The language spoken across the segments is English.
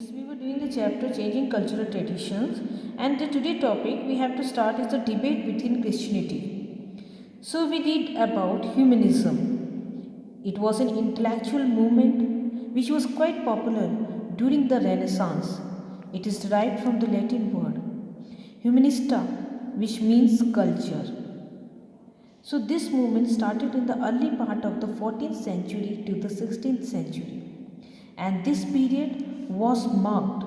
We were doing the chapter Changing Cultural Traditions, and the today topic we have to start is the debate within Christianity. So we read about humanism. It was an intellectual movement which was quite popular during the Renaissance. It is derived from the Latin word humanista, which means culture. So this movement started in the early part of the 14th century to the 16th century, and this period was marked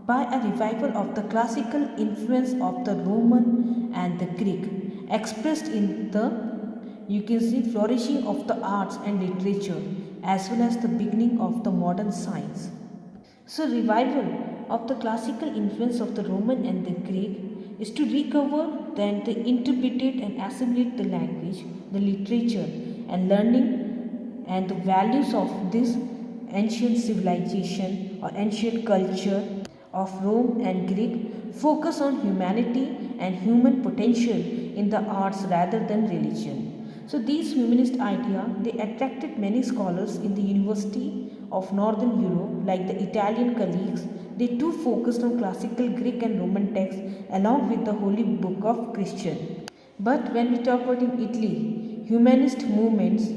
by a revival of the classical influence of the Roman and the Greek, expressed in the flourishing of the arts and literature as well as the beginning of the modern science. So, revival of the classical influence of the Roman and the Greek is to recover, then to interpret and assimilate the language, the literature, and learning and the values of this ancient civilization or ancient culture of Rome and Greek. Focus on humanity and human potential in the arts rather than religion. So these humanist ideas they attracted many scholars in the University of Northern Europe like the Italian colleagues. They too focused on classical Greek and Roman texts along with the holy book of Christian. But when we talk about in Italy, humanist movements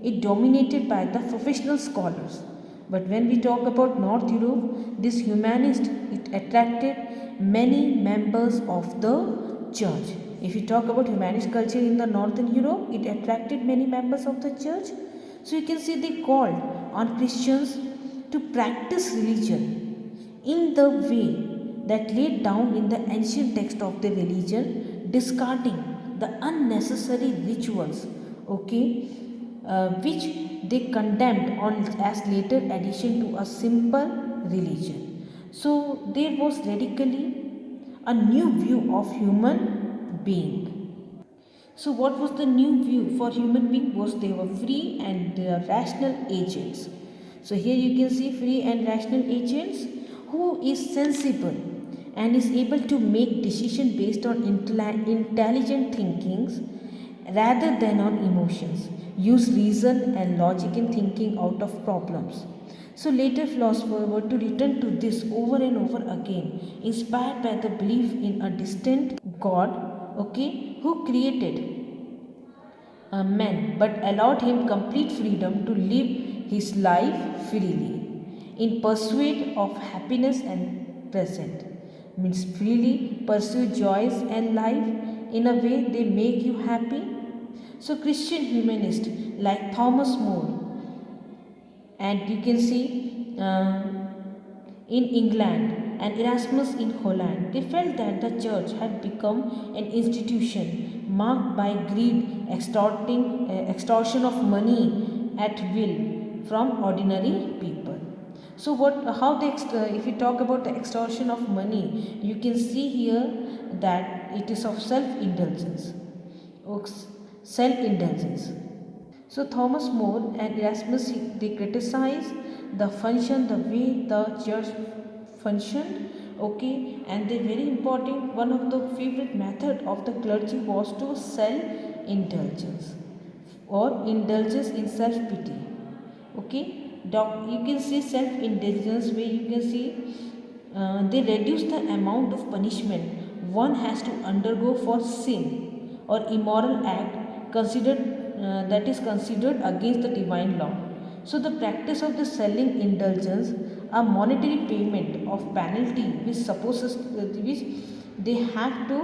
it dominated by the professional scholars. But when we talk about North Europe, this humanist it attracted many members of the church. If you talk about humanist culture in the Northern Europe, it attracted many members of the church. So you can see they called on Christians to practice religion in the way that laid down in the ancient text of the religion, discarding the unnecessary rituals, okay, which they condemned on as later addition to a simple religion. So there was radically a new view of human being. So what was the new view for human being was they were free and rational agents. So here you can see free and rational agents who is sensible and is able to make decision based on intelligent thinkings rather than on emotions. Use reason and logic in thinking out of problems. So later philosophers were to return to this over and over again, inspired by the belief in a distant God, okay, who created a man but allowed him complete freedom to live his life freely in pursuit of happiness and present means freely pursue joys and life in a way they make you happy. So Christian humanists like Thomas More and you can see in England and Erasmus in Holland, they felt that the church had become an institution marked by greed, extortion of money at will from ordinary people. So how if we talk about the extortion of money, you can see here that it is of self-indulgence, self-indulgence. So Thomas More and Erasmus they criticize the function, the way the church functioned. Okay, and the very important one of the favorite method of the clergy was to sell indulgence or indulgence in self pity. Okay, you can see self indulgence where you can see they reduce the amount of punishment one has to undergo for sin or immoral act considered that is considered against the divine law. So the practice of the selling indulgence, a monetary payment of penalty which supposes which they have to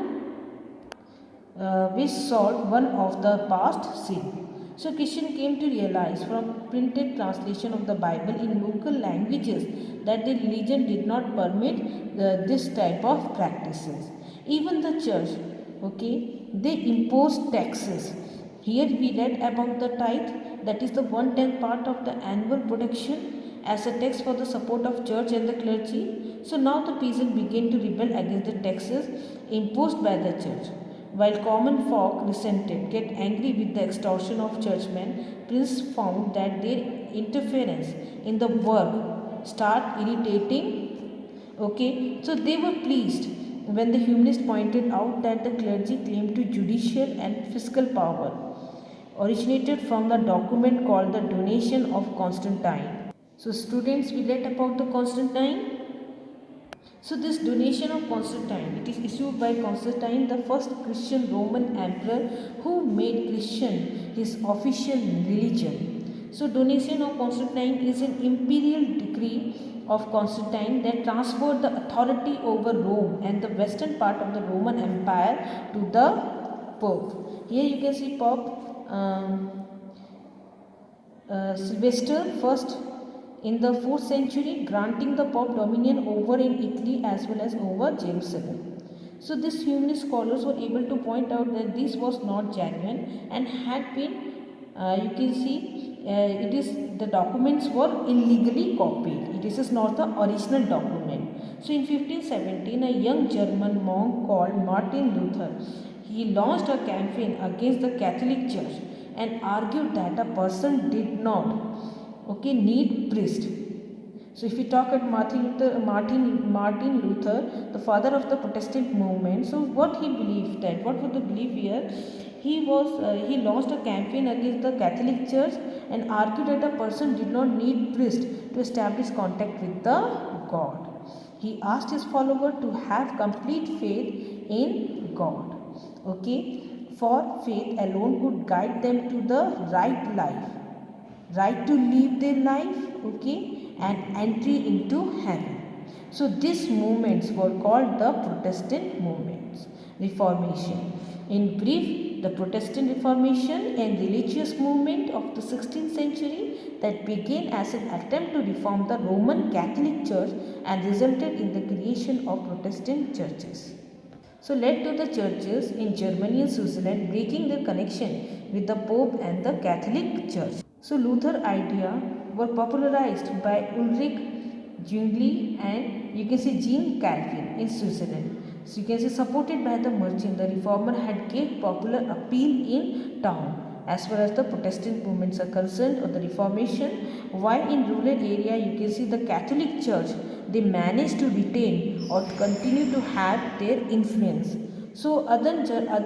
which solved one of the past sin. So Christian came to realize from printed translation of the Bible in local languages that the religion did not permit this type of practices. Even the church, okay, they imposed taxes. Here we read about the tithe, that is the 1/10 part of the annual production as a tax for the support of church and the clergy. So now the peasants began to rebel against the taxes imposed by the church. While common folk resented, get angry with the extortion of churchmen, Prince found that their interference in the work start irritating. Okay, so they were pleased when the humanists pointed out that the clergy claimed to judicial and fiscal power originated from the document called the Donation of Constantine. So students, we read about the Constantine. So this donation of Constantine, it is issued by Constantine, the first Christian Roman emperor who made Christian his official religion. So donation of Constantine is an imperial decree of Constantine that transferred the authority over Rome and the western part of the Roman Empire to the Pope. Here you can see Pope Sylvester first in the 4th century, granting the Pope dominion over in Italy as well as over Jerusalem. So these humanist scholars were able to point out that this was not genuine and had been, you can see, it is the documents were illegally copied. This is not the original document. So in 1517, a young German monk called Martin Luther, he launched a campaign against the Catholic Church and argued that a person did not need priest. So if we talk about Martin Luther, the father of the Protestant movement, so what he believed that, what was the belief here? He launched a campaign against the Catholic Church and argued that a person did not need priest to establish contact with the God. He asked his follower to have complete faith in God. For faith alone could guide them to the right life, right to live their life, and entry into heaven. So these movements were called the Protestant movements. Reformation. In brief, the Protestant Reformation, a religious movement of the 16th century that began as an attempt to reform the Roman Catholic Church and resulted in the creation of Protestant churches. So led to the churches in Germany and Switzerland breaking their connection with the Pope and the Catholic Church. So Luther idea were popularized by Ulrich Zwingli and you can see Jean Calvin in Switzerland. So you can see supported by the merchant, the reformer had gained popular appeal in town. As far as the Protestant movements are concerned or the Reformation, while in rural area you can see the Catholic Church, they managed to retain or to continue to have their influence. So other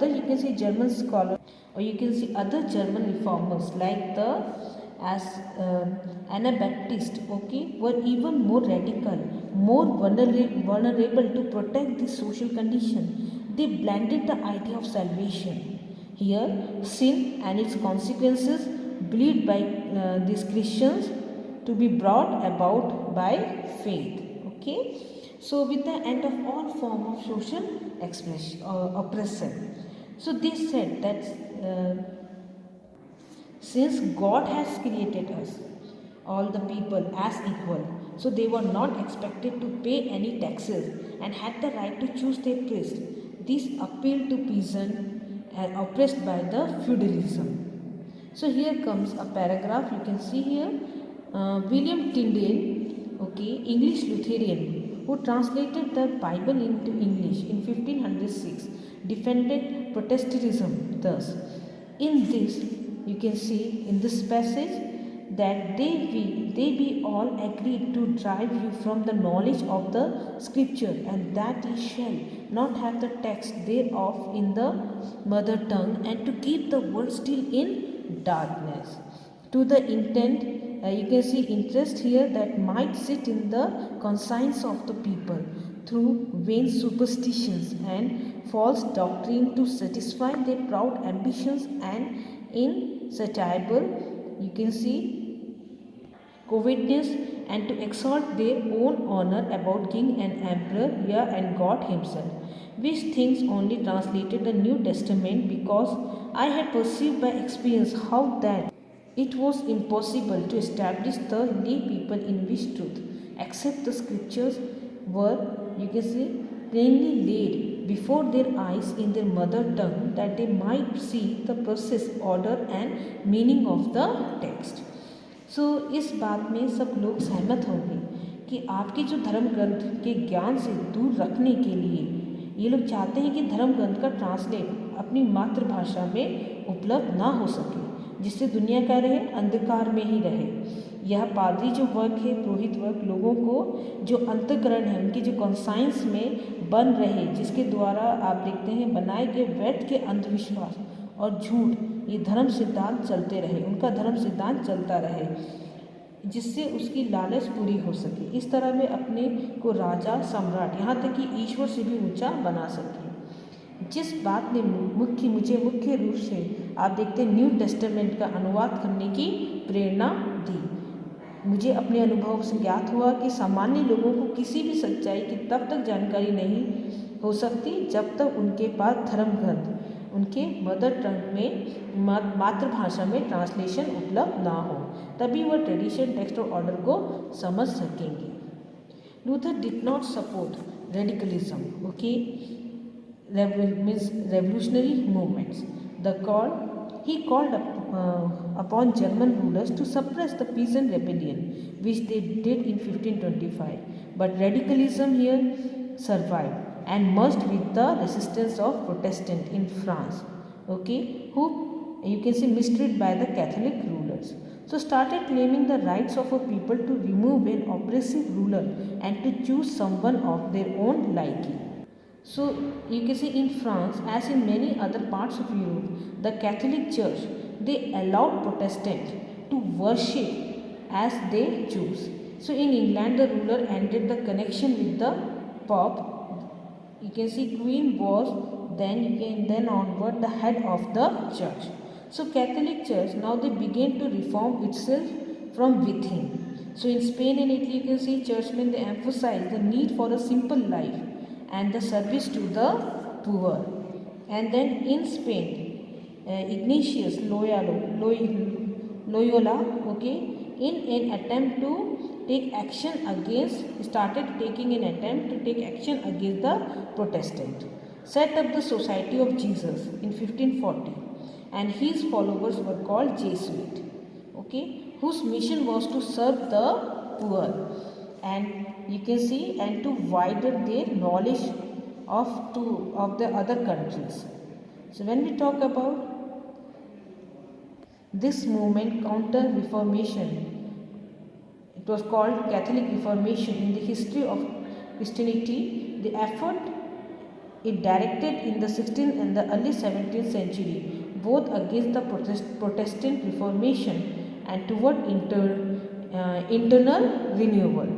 you can see German scholars or you can see other German reformers like the Anabaptists, were even more radical, more vulnerable to protect the social condition. They blended the idea of salvation. Here, sin and its consequences believed by these Christians to be brought about by faith. So with the end of all form of social expression oppression. So they said that since God has created us, all the people as equal, so they were not expected to pay any taxes and had the right to choose their priest. This appealed to peasants oppressed by the feudalism. So here comes a paragraph you can see here. William Tyndale, English Lutheran, who translated the Bible into English in 1506, defended Protestantism thus. In this, you can see in this passage that they be all agreed to drive you from the knowledge of the scripture, and that ye shall not have the text thereof in the mother tongue, and to keep the world still in darkness. To the intent, you can see interest here that might sit in the conscience of the people through vain superstitions and false doctrine to satisfy their proud ambitions and insatiable, you can see, covetousness, and to exalt their own honor about king and emperor, and God himself, which things only translated the New Testament because I had perceived by experience how that it was impossible to establish the lay people in which truth, except the scriptures were, you can see, plainly laid before their eyes in their mother tongue, that they might see the process, order and meaning of the text. सो इस बात में सब लोग सहमत होंगे कि आपके जो धर्म ग्रंथ के ज्ञान से दूर रखने के लिए ये लोग चाहते हैं कि धर्म ग्रंथ का ट्रांसलेट अपनी मातृभाषा में उपलब्ध ना हो सके, जिससे दुनिया का रहे, अंधकार में ही रहे। यह पादरी जो वर्ग है, पुरोहित वर्ग, लोगों को जो अंतःकरण है, उनकी जो कॉन्साइंस में बन रहे, जिसके द्वारा आप देखते हैं बनाए गए व्यर्थ के अंधविश्वास और झूठ, ये धर्म सिद्धांत चलते रहे, उनका धर्म सिद्धांत चलता रहे। जिससे उसकी लालच पूरी हो सके। इस तरह वे अपने को राजा, सम्राट, यहाँ तक कि ईश्वर से भी ऊंचा बना सके। जिस बात ने मुझे मुख्य रूप से आप देखते हैं न्यू टेस्टामेंट का अनुवाद करने की प्रेरणा दी। मुझे अपने अनुभव से ज्ञात हुआ कि सामान्य लोगों को किसी भी सच्चाई की तब तक जानकारी नहीं हो सकती जब तक उनके पास धर्म ग्रंथ, उनके मदर टंग में, मातृभाषा में ट्रांसलेशन उपलब्ध ना हो, तभी वह ट्रेडिशन, टेक्स्ट और ऑर्डर को समझ सकेंगे। Luther did not support radicalism, okay, means revolutionary movements. He called upon German rulers to suppress the peasant rebellion, which they did in 1525. But radicalism here survived and merged with the resistance of Protestant in France, okay, who you can say mistreated by the Catholic rulers. So started claiming the rights of a people to remove an oppressive ruler and to choose someone of their own liking. So you can see in France, as in many other parts of Europe, the Catholic Church, they allowed Protestants to worship as they choose. So in England, the ruler ended the connection with the Pope. You can see Queen was then onward the head of the church. So Catholic Church, now they began to reform itself from within. So in Spain and Italy, you can see churchmen, they emphasize the need for a simple life and the service to the poor. And then in Spain, Ignatius Loyola, okay, in an attempt to take action against, started taking an attempt to take action against the Protestant, set up the Society of Jesus in 1540, and his followers were called Jesuit, okay, whose mission was to serve the poor, and you can see, and to widen their knowledge of the other countries. So when we talk about this movement, counter reformation, it was called Catholic Reformation in the history of Christianity. The effort it directed in the 16th and the early 17th century, both against the Protestant Reformation and toward internal renewal.